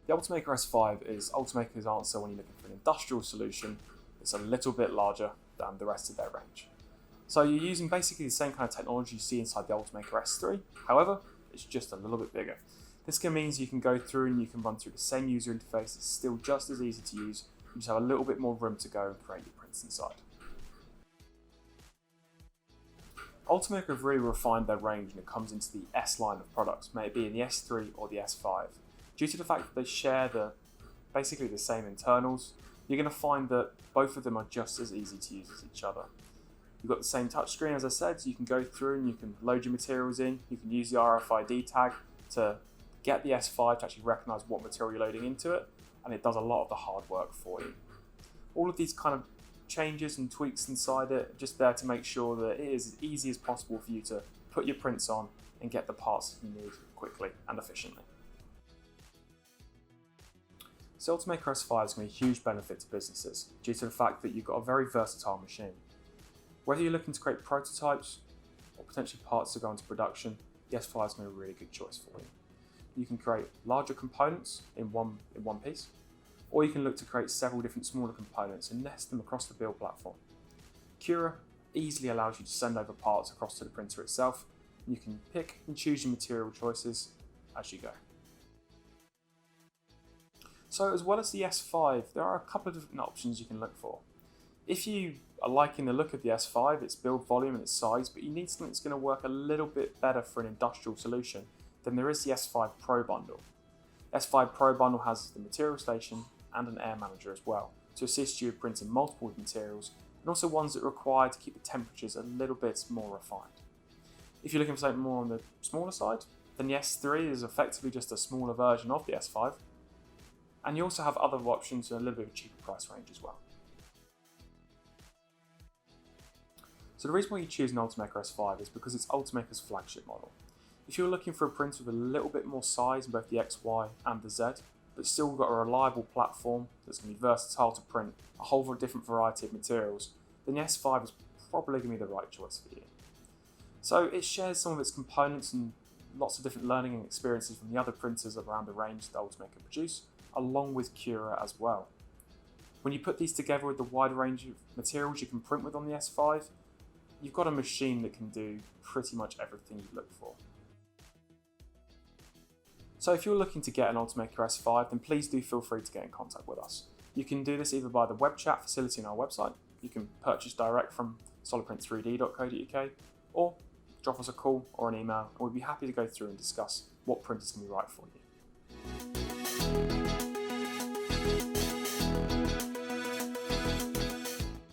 The Ultimaker S5 is Ultimaker's answer when you're looking for an industrial solution that's a little bit larger than the rest of their range. So you're using basically the same kind of technology you see inside the Ultimaker S3, however, it's just a little bit bigger. This means you can go through and you can run through the same user interface. It's still just as easy to use. You just have a little bit more room to go and create your prints inside. Ultimaker have really refined their range when it comes into the S line of products, may it be in the S3 or the S5. Due to the fact that they share basically the same internals, you're going to find that both of them are just as easy to use as each other. You've got the same touchscreen, as I said, so you can go through and you can load your materials in. You can use the RFID tag to get the S5 to actually recognize what material you're loading into it, and it does a lot of the hard work for you. All of these kind of changes and tweaks inside it are just there to make sure that it is as easy as possible for you to put your prints on and get the parts you need quickly and efficiently. So Ultimaker S5 is going to be a huge benefit to businesses due to the fact that you've got a very versatile machine. Whether you're looking to create prototypes or potentially parts to go into production, the S5 is going to be a really good choice for you. You can create larger components in one piece, or you can look to create several different smaller components and nest them across the build platform. Cura easily allows you to send over parts across to the printer itself, and you can pick and choose your material choices as you go. So as well as the S5, there are a couple of different options you can look for. If you are liking the look of the S5, its build volume and its size, but you need something that's going to work a little bit better for an industrial solution, then there is the S5 Pro bundle. S5 Pro bundle has the material station and an air manager as well to assist you with printing multiple materials and also ones that are required to keep the temperatures a little bit more refined. If you're looking for something more on the smaller side, then the S3 is effectively just a smaller version of the S5. And you also have other options at a little bit of a cheaper price range as well. So the reason why you choose an Ultimaker S5 is because it's Ultimaker's flagship model. If you're looking for a printer with a little bit more size in both the X, Y and the Z, but still got a reliable platform that's going to be versatile to print a whole different variety of materials, then the S5 is probably going to be the right choice for you. So it shares some of its components and lots of different learning and experiences from the other printers around the range that Ultimaker produce, along with Cura as well. When you put these together with the wide range of materials you can print with on the S5, you've got a machine that can do pretty much everything you look for. So if you're looking to get an Ultimaker S5, then please do feel free to get in contact with us. You can do this either by the web chat facility on our website, you can purchase direct from solidprint3d.co.uk, or drop us a call or an email and we'd be happy to go through and discuss what printers can be right for you.